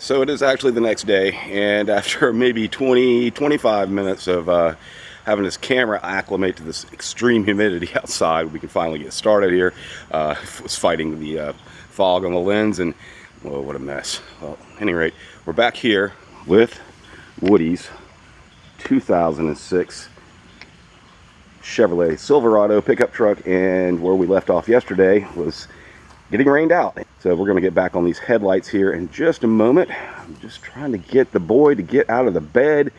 So it is actually the next day, and after maybe 20-25 minutes of having this camera acclimate to this extreme humidity outside, we can finally get started here. It was fighting the fog on the lens, and whoa, what a mess. Well, at any rate, we're back here with Woody's 2006 Chevrolet Silverado pickup truck, and where we left off yesterday was getting rained out. So we're going to get back on these headlights here in just a moment. I'm just trying to get the boy to get out of the bed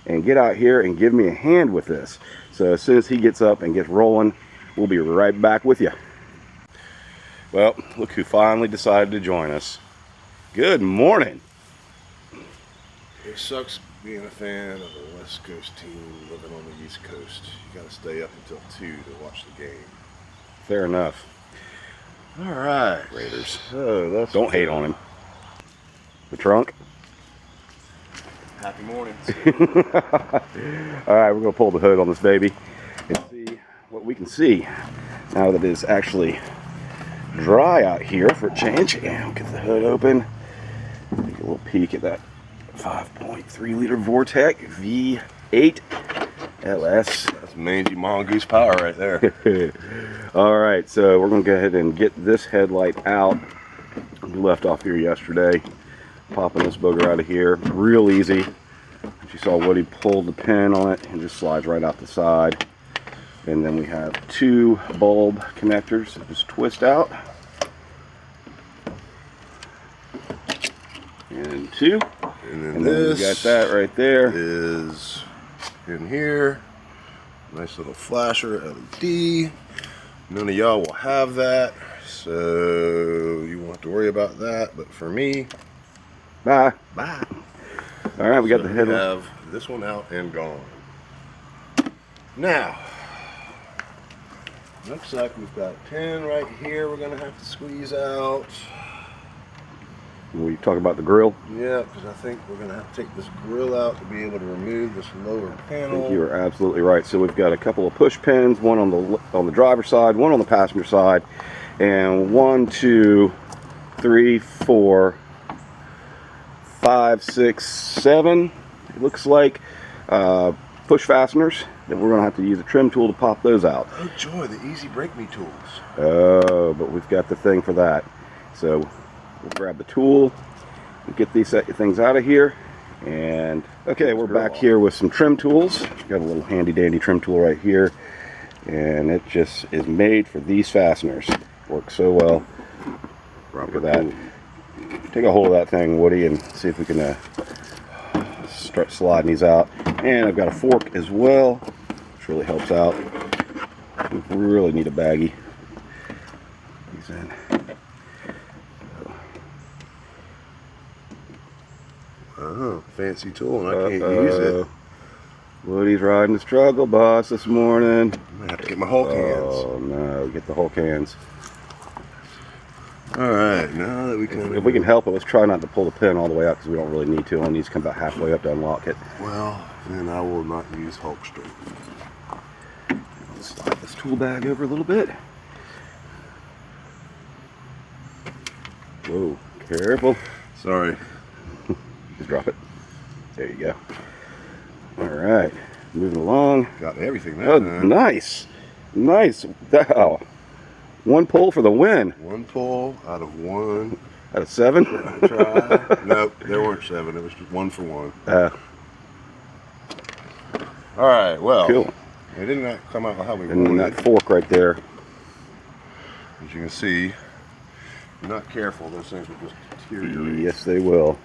and get out here and give me a hand with this. So as soon as he gets up and gets rolling, we'll be right back with you. Well, look who finally decided to join us. Good morning. It sucks being a fan of a West Coast team living on the East Coast. You got to stay up until 2 to watch the game. Fair enough. All right, Raiders. So that's Don't hate on him. The trunk. Happy morning. All right, we're going to pull the hood on this baby and see what we can see now that it is actually dry out here for a change. And we'll get the hood open. Take a little peek at that 5.3 liter Vortec V8 LS. That's mangy mongoose power right there. All right, so we're going to go ahead and get this headlight out. We left off here yesterday. Popping this booger out of here. Real easy. As you saw, Woody pulled the pin on it and just slides right out the side. And then we have 2 bulb connectors that just twist out. And 2. And then we got that right there. Is in here. Nice little flasher LED. None of y'all will have that, so you won't have to worry about that. But for me, Bye. bye. All right, we got the We headlight. have this one out and gone. Now, looks like we've got a pin right here we're going to have to squeeze out. We talk about the grill. Yeah, because I think we're going to have to take this grill out to be able to remove this lower I panel. think you are absolutely right. So we've got a couple of push pins, one on the driver's side, one on the passenger side, and 1, 2, 3, 4, 5, 6, 7. It looks like push fasteners that we're going to have to use a trim tool to pop those out. Oh joy, the easy break me tools. Oh, but we've got the thing for that. So we'll grab the tool and get these things out of here. And okay, we're back here with some trim tools. Got a little handy dandy trim tool right here, and it just is made for these fasteners. Works so well. Look at that. Take a hold of that thing, Woody, and see if we can start sliding these out. And I've got a fork as well, which really helps out. We really need a baggie. These in. Oh, fancy tool, and I can't use it. Woody's riding the struggle bus this morning. I'm gonna have to get my Hulk hands. Oh no, get the Hulk hands. All right, now that we can. If we can help it, let's try not to pull the pin all the way out because we don't really need to. It needs to come about halfway up to unlock it. Well, then I will not use Hulk strength. Slide this tool bag over a little bit. Whoa, careful. Sorry. Just drop it. There you go. All right, moving along. Got everything that Oh, time. nice. Nice. Wow. 1 pull for the win. 1 pull out of 1. Out of 7? Try. Nope, there weren't 7. It was just 1 for 1. All right, well. Cool. It did not come out how we And then wanted. that fork right there. As you can see, if you're not careful, those things will just deteriorate. Yes, they will.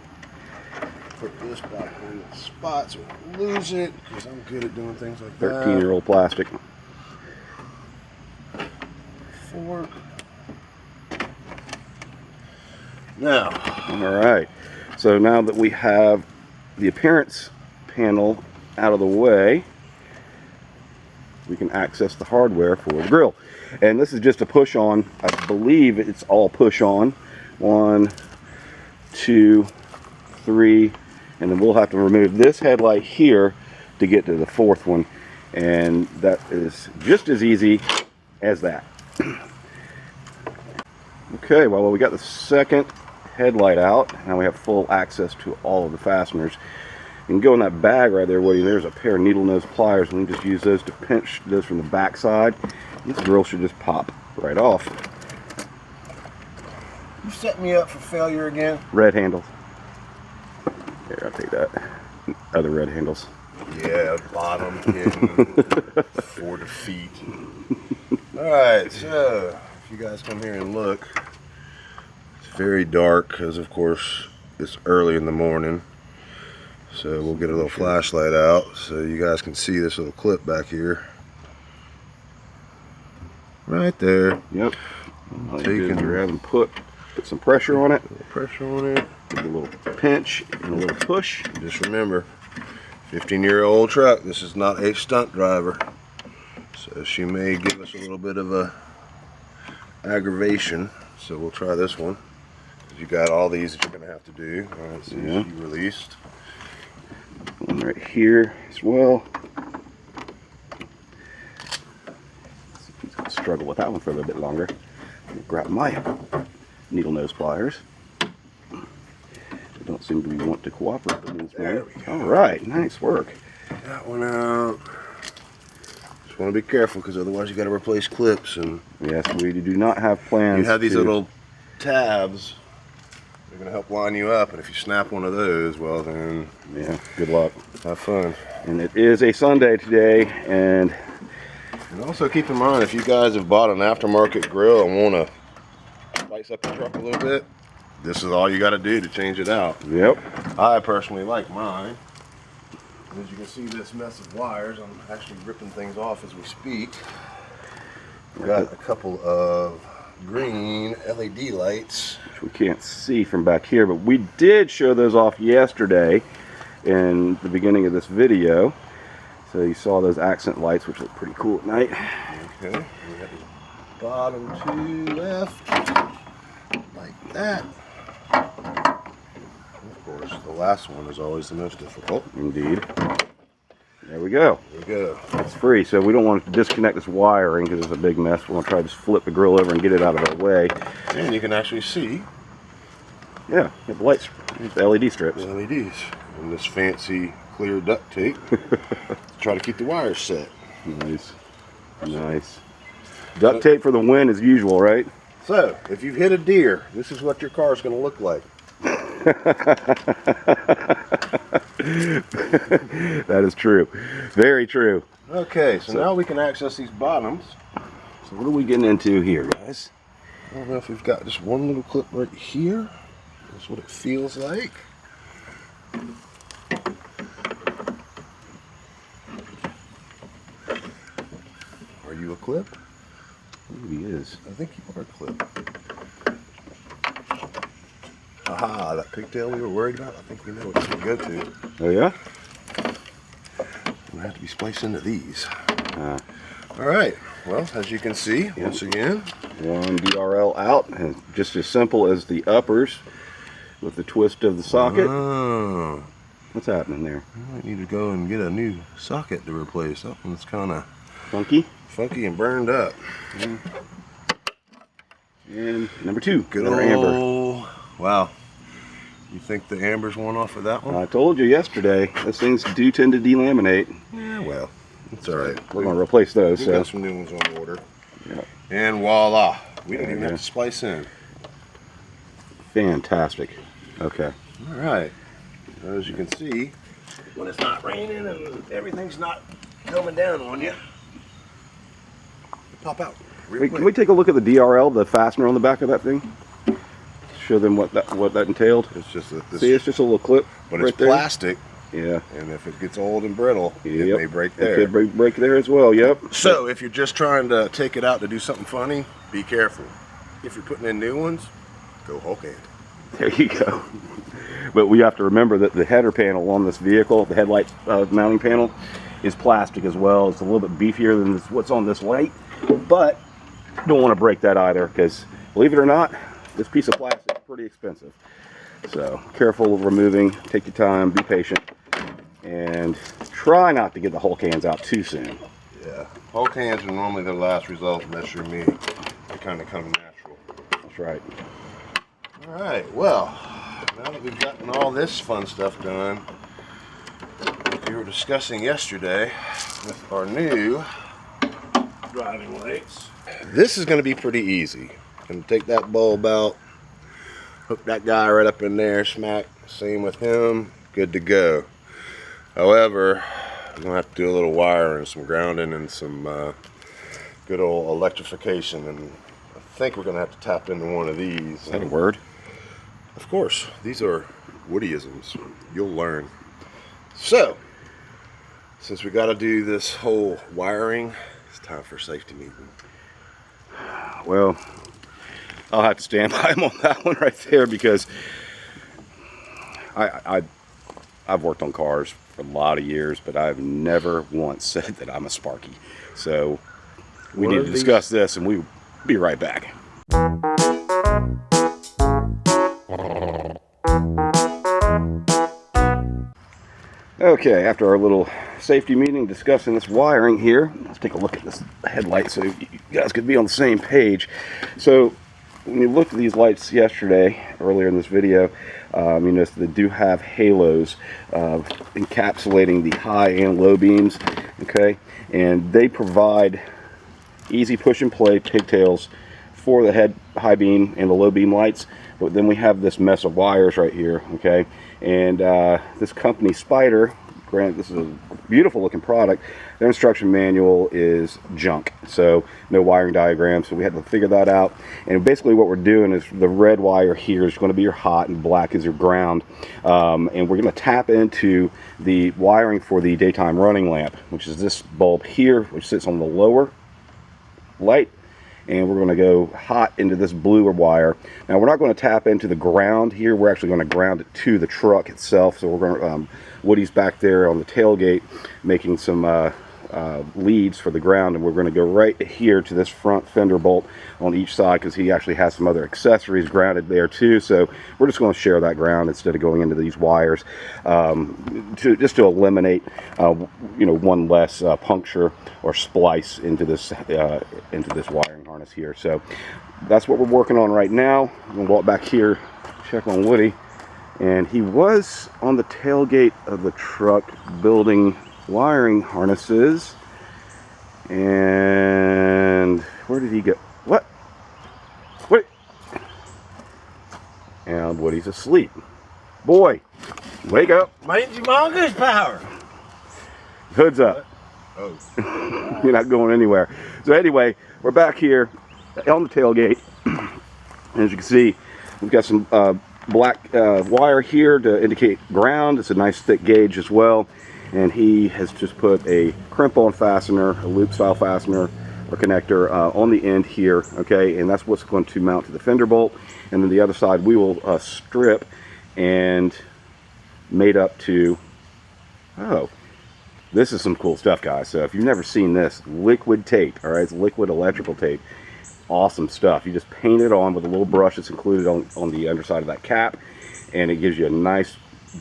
Put this back in its spot so we don't lose it, because I'm good at doing things like that. 13-year-old plastic. Fork. Now. All right. So now that we have the appearance panel out of the way, we can access the hardware for the grill. And this is just a push on. I believe it's all push on. 1, 2, 3, and then we'll have to remove this headlight here to get to the 4th one, and that is just as easy as that. Okay, well we got the second headlight out. Now we have full access to all of the fasteners. You can go in that bag right there, Woody. There's a pair of needle nose pliers, and we can just use those to pinch this from the back side. This grill should just pop right off. You set me up for failure again? Red handles. Here, I'll take that. Other red handles. Yeah, bottom hidden for defeat. Alright, so if you guys come here and look, it's very dark because, of course, it's early in the morning. So we'll get a little flashlight out so you guys can see this little clip back here. Right there. Yep. All you do is grab and put some pressure on it. A little pressure on it. Give it a little pinch and a little push. Just remember, 15-year-old truck. This is not a stunt driver. So she may give us a little bit of a aggravation. So we'll try this one. You got all these that you're going to have to do. Alright, so yeah. She released. One right here as well. Struggle with that one for a little bit longer. Grab my needle nose pliers. They don't seem to be want to cooperate with me this morning. All right, nice work. That one out. Just want to be careful because otherwise you got to replace clips. And yes, we do not have plans. you have these little tabs. They're going to help line you up, and if you snap one of those, well then, yeah, good luck. Have fun. And it is a Sunday today, and also keep in mind, if you guys have bought an aftermarket grill and want to spice up your truck a little bit, this is all you got to do to change it out. yep. I personally like mine. As you can see, this mess of wires, I'm actually ripping things off as we speak. We've got a couple of green LED lights, which we can't see from back here, but we did show those off yesterday in the beginning of this video. So you saw those accent lights, which look pretty cool at night. Okay, we got the bottom two left, like that. Of course, the last one is always the most difficult. Indeed. There we go. There we go. It's free, so we don't want to disconnect this wiring because it's a big mess. We're going to try to just flip the grill over and get it out of our way. And you can actually see, yeah, the lights, the LED strips. the LEDs and this fancy clear duct tape to try to keep the wires set. Nice. Nice. Duct tape for the win as usual, right? So, if you've hit a deer, this is what your car is going to look like. That is true. Very true. Okay, so now we can access these bottoms. So what are we getting into here, guys? I don't know if we've got just one little clip right here. That's what it feels like. Are you a clip? Maybe he is. I think you are a clip. Aha, that pigtail we were worried about, I think we know what it's going to go to. Oh, yeah? We're going to have to be spliced into these. Alright, well, as you can see, once again, one DRL out, and just as simple as the uppers with the twist of the socket. Oh, What's happening there? I might need to go and get a new socket to replace. That one's kind of Funky. funky and burned up. And number two, Good another old, wow. You think the amber's worn off of that one? I told you yesterday, those things do tend to delaminate. Yeah, well, it's alright. We're going to replace those. We've So. got some new ones on order. Yep. And voila. We don't even Yeah. have to splice in. Fantastic. Okay. Alright. As you can see, when it's not raining and everything's not coming down on you, they pop out real Wait, quick. can we take a look at the DRL, the fastener on the back of that thing? Show them what that entailed. It's just a, this, See, it's just a little clip. but right it's there. plastic, Yeah. and if it gets old and brittle, it Yep. may break It there. could break there as well. Yep. So if you're just trying to take it out to do something funny, be careful. If you're putting in new ones, go Hulk hand. There you go. But we have to remember that the header panel on this vehicle, the headlight mounting panel, is plastic as well. It's a little bit beefier than what's on this light, but don't want to break that either because, believe it or not, this piece of plastic is pretty expensive. So careful removing, take your time, be patient, and try not to get the Hulk hands out too soon. Yeah, Hulk hands are normally the last result unless you're me. They kind of come natural. That's right. Alright, well, now that we've gotten all this fun stuff done, like we were discussing yesterday with our new driving lights, this is going to be pretty easy. Going to take that bulb out, hook that guy right up in there, smack, same with him, good to go. However, I'm going to have to do a little wiring, some grounding, and some good old electrification, and I think we're going to have to tap into one of these. Is that a word? Of course, these are Woodyisms. You'll learn. So, since we got to do this whole wiring, it's time for safety meeting. Well, I'll have to stand by him on that one right there, because I've worked on cars for a lot of years, but I've never once said that I'm a Sparky. So we need to discuss this, and we'll be right back. Okay, after our little safety meeting discussing this wiring here, let's take a look at this headlight so you guys could be on the same page. So when you looked at these lights yesterday, earlier in this video, you notice they do have halos encapsulating the high and low beams, okay? And they provide easy push and play pigtails for the high beam and the low beam lights. But then we have this mess of wires right here, okay? And this company, Spider, granted this is a beautiful looking product, their instruction manual is junk. So no wiring diagram, so we had to figure that out. And basically what we're doing is the red wire here is going to be your hot and black is your ground. And we're going to tap into the wiring for the daytime running lamp, which is this bulb here, which sits on the lower light. And we're going to go hot into this bluer wire. Now we're not going to tap into the ground here. We're actually going to ground it to the truck itself. So we're going to, Woody's back there on the tailgate making some leads for the ground, and we're going to go right here to this front fender bolt on each side, because he actually has some other accessories grounded there too. So we're just going to share that ground instead of going into these wires, just to eliminate one less puncture or splice into this wiring harness here. So that's what we're working on right now. I'm going to walk back here, check on Woody, and he was on the tailgate of the truck building wiring harnesses. And where did he go? What? And Woody's asleep. Boy, wake up. Mangy mongoose power. Hood's up. Oh. You're not going anywhere. So anyway, we're back here on the tailgate. As you can see, we've got some black wire here to indicate ground. It's a nice thick gauge as well. And he has just put a crimp-on fastener, a loop-style fastener or connector on the end here, okay? And that's what's going to mount to the fender bolt. And then the other side we will strip and mate up to, oh, this is some cool stuff, guys. So if you've never seen this, liquid tape, all right? It's liquid electrical tape. Awesome stuff. You just paint it on with a little brush that's included on the underside of that cap, and it gives you a nice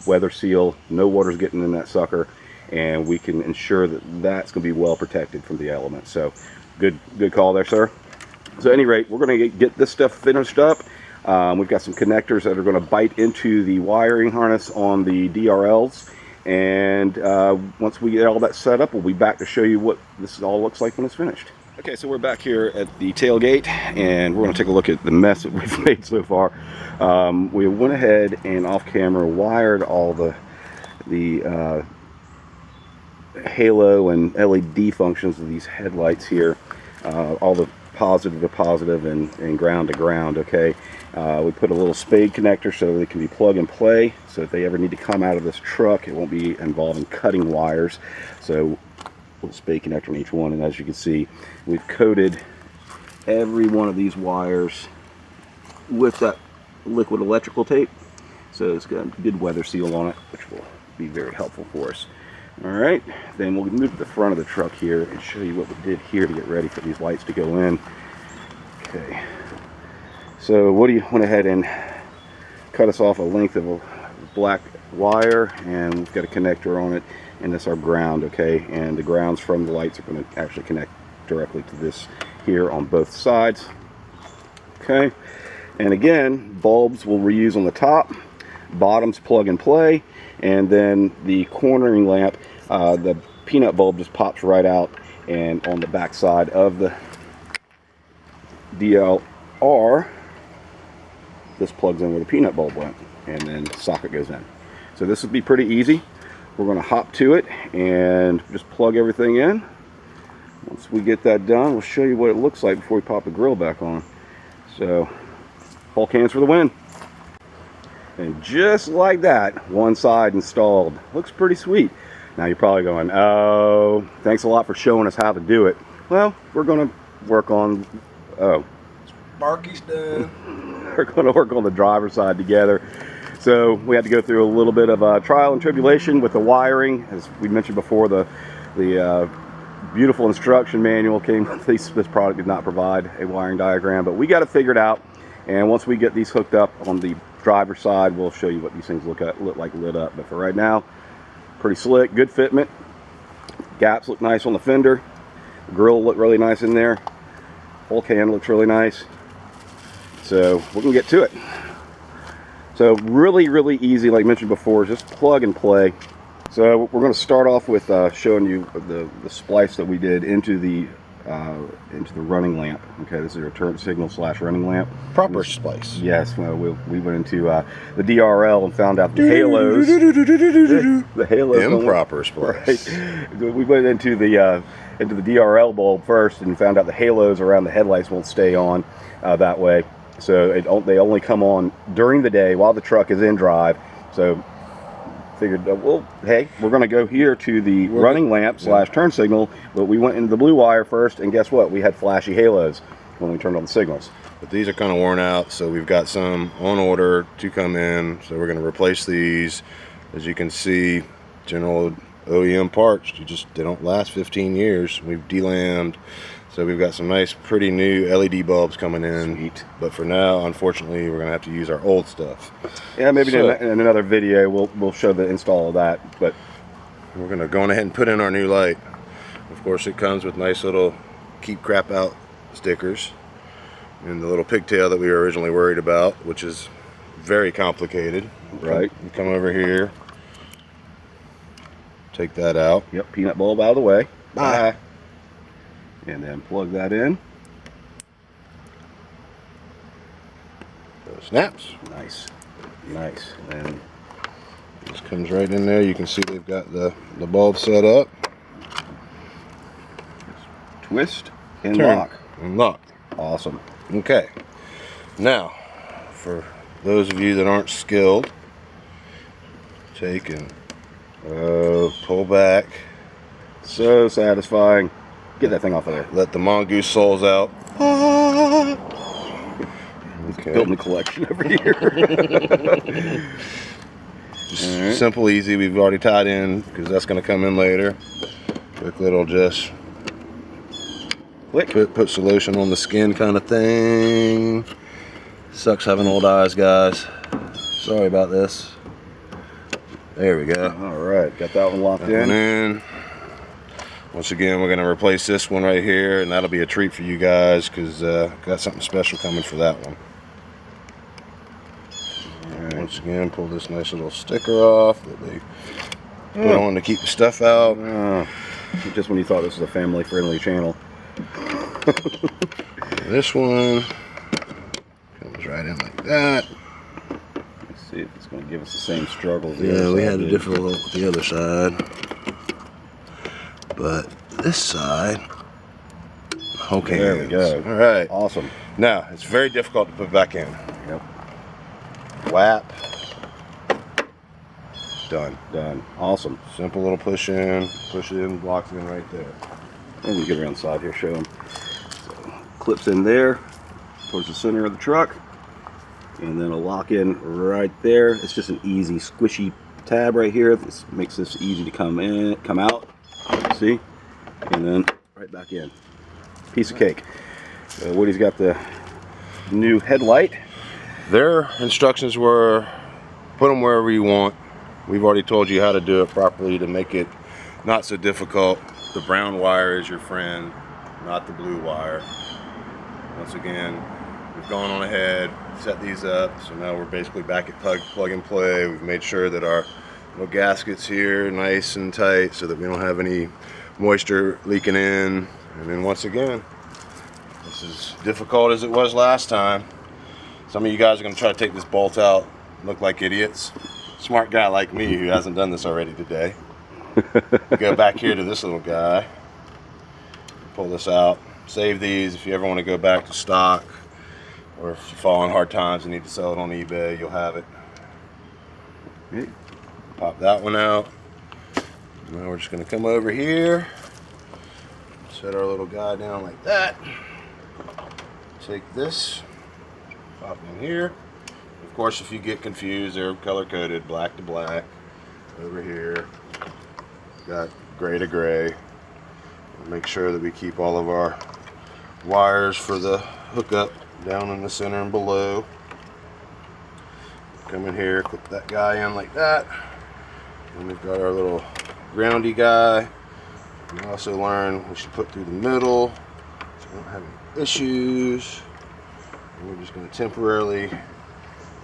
weather seal. No water's getting in that sucker, and we can ensure that that's going to be well protected from the elements. So good call there, sir. So at any rate, we're going to get this stuff finished up. We've got some connectors that are going to bite into the wiring harness on the DRLs, and once we get all that set up, we'll be back to show you what this all looks like when it's finished. Okay, so we're back here at the tailgate, and we're going to take a look at the mess that we've made so far. We went ahead and off camera wired all the halo and LED functions of these headlights here, all the positive to positive and ground to ground, okay? We put a little spade connector so they can be plug and play, so if they ever need to come out of this truck, it won't be involving cutting wires. So little spade connector on each one, and as you can see, we've coated every one of these wires with that liquid electrical tape, so it's got a good weather seal on it, which will be very helpful for us. All right, then we'll move to the front of the truck here and show you what we did here to get ready for these lights to go in. Okay, so Woody went ahead and cut us off a length of a black wire, and we've got a connector on it, and that's our ground, okay? And the grounds from the lights are going to actually connect directly to this here on both sides, okay? And again, bulbs will reuse on the top, bottoms plug and play, and then the cornering lamp, the peanut bulb just pops right out, and on the back side of the DLR, this plugs in where the peanut bulb went, and then the socket goes in. So this would be pretty easy. We're going to hop to it and just plug everything in. Once we get that done, we'll show you what it looks like before we pop the grill back on. So, all cans for the win. And just like that, one side installed. Looks pretty sweet. Now you're probably going, oh, thanks a lot for showing us how to do it. Well, we're going to work on, Sparky's done. we're going to work on the driver's side together. So we had to go through a little bit of trial and tribulation with the wiring. As we mentioned before, the beautiful instruction manual came with this product did not provide a wiring diagram, but we got it figured out. And once we get these hooked up on the driver's side, we'll show you what these things look like lit up. But for right now, pretty slick, good fitment. Gaps look nice on the fender. The grill looked really nice in there. Whole can looks really nice. So we're gonna get to it. So really easy, like mentioned before, just plug and play. So we're going to start off with showing you the splice that we did into the running lamp. Okay, this is our turn signal / running lamp. Proper splice. Yes, well, we went into the DRL and found out the halos. The halos. Improper splice. Right. We went into the DRL bulb first and found out the halos around the headlights won't stay on that way. So they only come on during the day while the truck is in drive. So figured, well, hey, we're going to go here to the running lamp / turn signal, but we went into the blue wire first, and guess what? We had flashy halos when we turned on the signals. But these are kind of worn out, so we've got some on order to come in. So we're going to replace these. As you can see, general OEM parts, they don't last 15 years. We've delammed. So we've got some nice, pretty new LED bulbs coming in. Sweet. But for now, unfortunately, we're gonna have to use our old stuff. Yeah, maybe in another video we'll show the install of that. But we're gonna go on ahead and put in our new light. Of course, it comes with nice little "keep crap out" stickers and the little pigtail that we were originally worried about, which is very complicated. Right. You come over here, take that out. Yep, peanut bulb out of the way. Bye. And then plug that in. So it snaps. Nice. And this comes right in there. You can see they've got the bulb set up. Twist and Turn. lock. And lock. Awesome. Okay. Now, for those of you that aren't skilled, take and pull back. So satisfying. Get that thing off of there. Let the mongoose souls out. Okay. Building a collection over here. Just right. Simple, easy. We've already tied in because that's going to come in later. Quick little just put solution on the skin kind of thing. Sucks having old eyes, guys. Sorry about this. There we go. All right, got that one locked That one in. Once again, we're going to replace this one right here, and that'll be a treat for you guys because got something special coming for that one. Right. Once again, pull this nice little sticker off that they put on to keep the stuff out. Just when you thought this was a family-friendly channel. This one comes right in like that. Let's see if it's going to give us the same struggle. Yeah, we had a different look with the other side. But this side, okay. There we go. All right. Awesome. Now, it's very difficult to put back in. Yep. Whap. Done. Done. Awesome. Simple little push in, blocks in right there. And we get around the side here, show them. So, clips in there, towards the center of the truck, and then a lock in right there. It's just an easy, squishy tab right here. This makes this easy to come out. See? And then right back in. Piece of cake. Woody's got the new headlight. Their instructions were put them wherever you want. We've already told you how to do it properly to make it not so difficult. The brown wire is your friend, not the blue wire. Once again, we've gone on ahead, set these up. So now we're basically back at plug and play. We've made sure that our little gaskets here nice and tight so that we don't have any moisture leaking in. And then once again, this is difficult as it was last time. Some of you guys are going to try to take this bolt out, look like idiots. Smart guy like me who hasn't done this already today. Go back here to this little guy, pull this out, save these if you ever want to go back to stock, or if you fall on hard times and need to sell it on eBay, you'll have it. Pop that one out. Now we're just going to come over here, set our little guy down like that, take this, pop in here. Of course, if you get confused, they're color coded, black to black. Over here, got gray to gray. Make sure that we keep all of our wires for the hookup down in the center and below. Come in here, clip that guy in like that. And we've got our little groundy guy. We also learned we should put through the middle so we don't have any issues. And we're just going to temporarily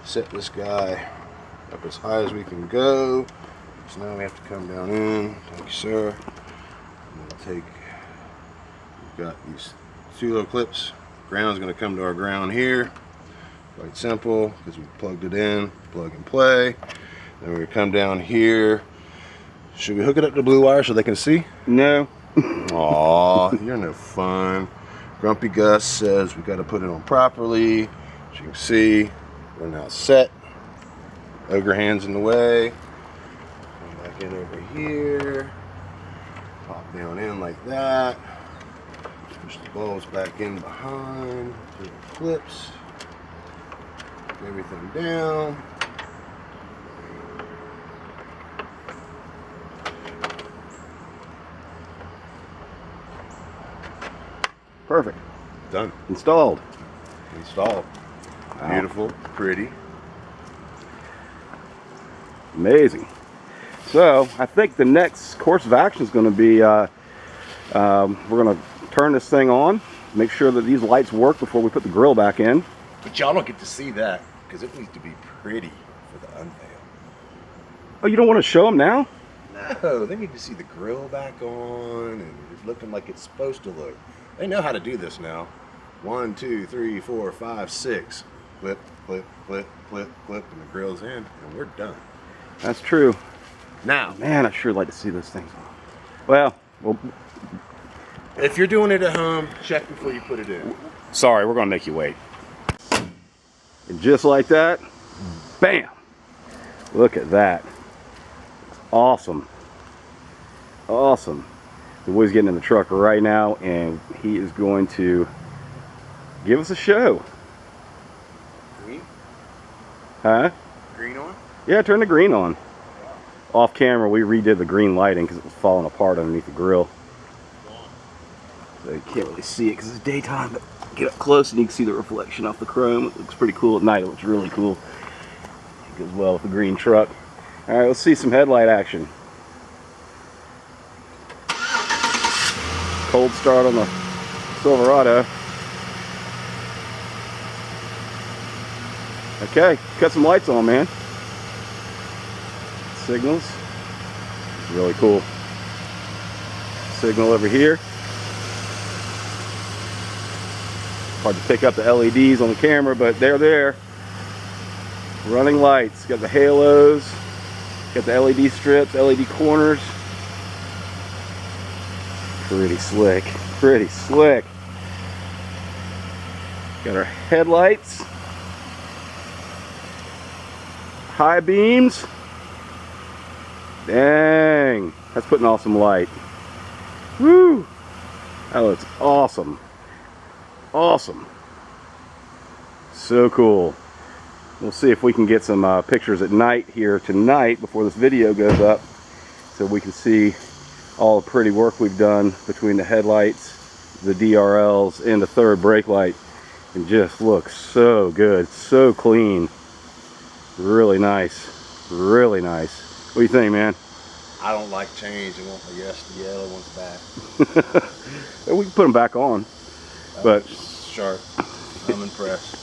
set this guy up as high as we can go. So now we have to come down in. Thank you, sir. And we'll take, we've got these two little clips. Ground's going to come to our ground here. Quite simple because we plugged it in, plug and play. Then we're going to come down here. Should we hook it up to blue wire so they can see? No. Aw, you're no fun. Grumpy Gus says we got to put it on properly. As you can see, we're now set. Ogre hands in the way. Come back in over here. Pop down in like that. Push the bulbs back in behind. Little clips. Put everything down. Perfect. Done. Installed. Installed. Wow. Beautiful, pretty. Amazing. So I think the next course of action is going to be we're going to turn this thing on, make sure that these lights work before we put the grill back in. But y'all don't get to see that because it needs to be pretty for the unveil. Oh, you don't want to show them now? No, they need to see the grill back on and it looking like it's supposed to look. They know how to do this now. 1, 2, 3, 4, 5, 6. Clip, clip, clip, clip, clip, and the grill's in, and we're done. That's true. Now, Man, I sure like to see those things. Well, if you're doing it at home, check before you put it in. sorry, we're going to make you wait. And just like that, bam! Look at that. Awesome. Awesome. The boy's getting in the truck right now, and he is going to give us a show. Green? Huh? Green on? Yeah, turn the green on. Off camera, we redid the green lighting because it was falling apart underneath the grill. So you can't really see it because it's daytime, but get up close and you can see the reflection off the chrome. It looks pretty cool at night. It looks really cool. It goes well with the green truck. All right, let's see some headlight action. Cold start on the Silverado. Okay, cut some lights on, man. Signals. Really cool. Signal over here. Hard to pick up the LEDs on the camera, but they're there. Running lights. Got the halos. Got the LED strips, LED corners. Pretty slick. Pretty slick. Got our headlights. High beams. Dang. That's putting off some light. Woo! That looks awesome. Awesome. So cool. We'll see if we can get some pictures at night here tonight before this video goes up, so we can see all the pretty work we've done between the headlights, the DRLs, and the third brake light. It just looks so good, so clean. Really nice. Really nice. What do you think, man? I don't like change. I want my yes to yellow ones back. We can put them back on. But Sharp. I'm impressed.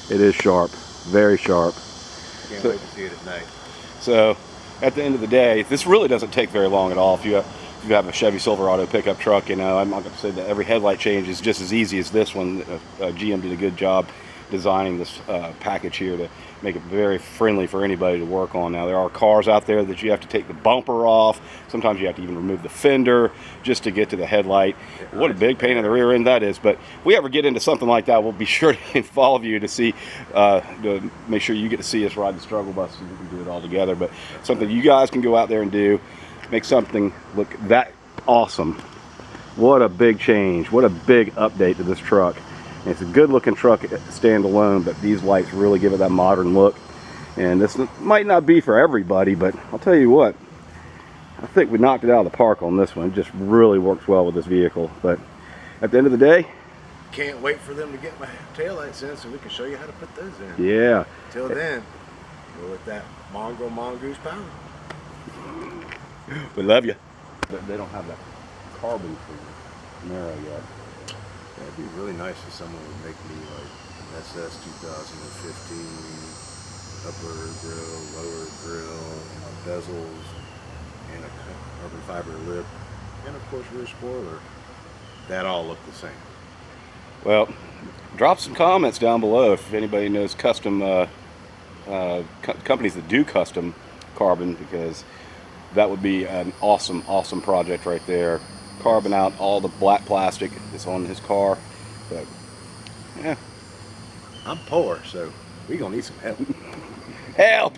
It is sharp, very sharp. Can't So- wait to see it at night. So at the end of the day, this really doesn't take very long at all. If you have a Chevy Silverado pickup truck, you know, I'm not going to say that every headlight change is just as easy as this one. GM did a good job designing this package here to make it very friendly for anybody to work on. Now, there are cars out there that you have to take the bumper off. Sometimes you have to even remove the fender just to get to the headlight. What a big pain in the rear end that is. But if we ever get into something like that, we'll be sure to follow you to see, to make sure you get to see us ride the struggle bus so we can do it all together. But something you guys can go out there and do, make something look that awesome. What a big change. What a big update to this truck. And it's a good looking truck standalone, but these lights really give it that modern look. And this might not be for everybody, but I'll tell you what, I think we knocked it out of the park on this one. It just really works well with this vehicle. But at the end of the day, Can't wait for them to get my taillights in so we can show you how to put those in. yeah. Till then, go with that mongoose power. We love you. But they don't have that carbon for Camaro yet. That'd be really nice if someone would make me like an SS 2015 upper grill, lower grill, bezels, and a carbon fiber lip, and of course rear spoiler. That all look the same. Well, drop some comments down below if anybody knows custom companies that do custom carbon, because that would be an awesome project right there. Carbon out all the black plastic that's on his car. But yeah, I'm poor, so we gonna need some help. help.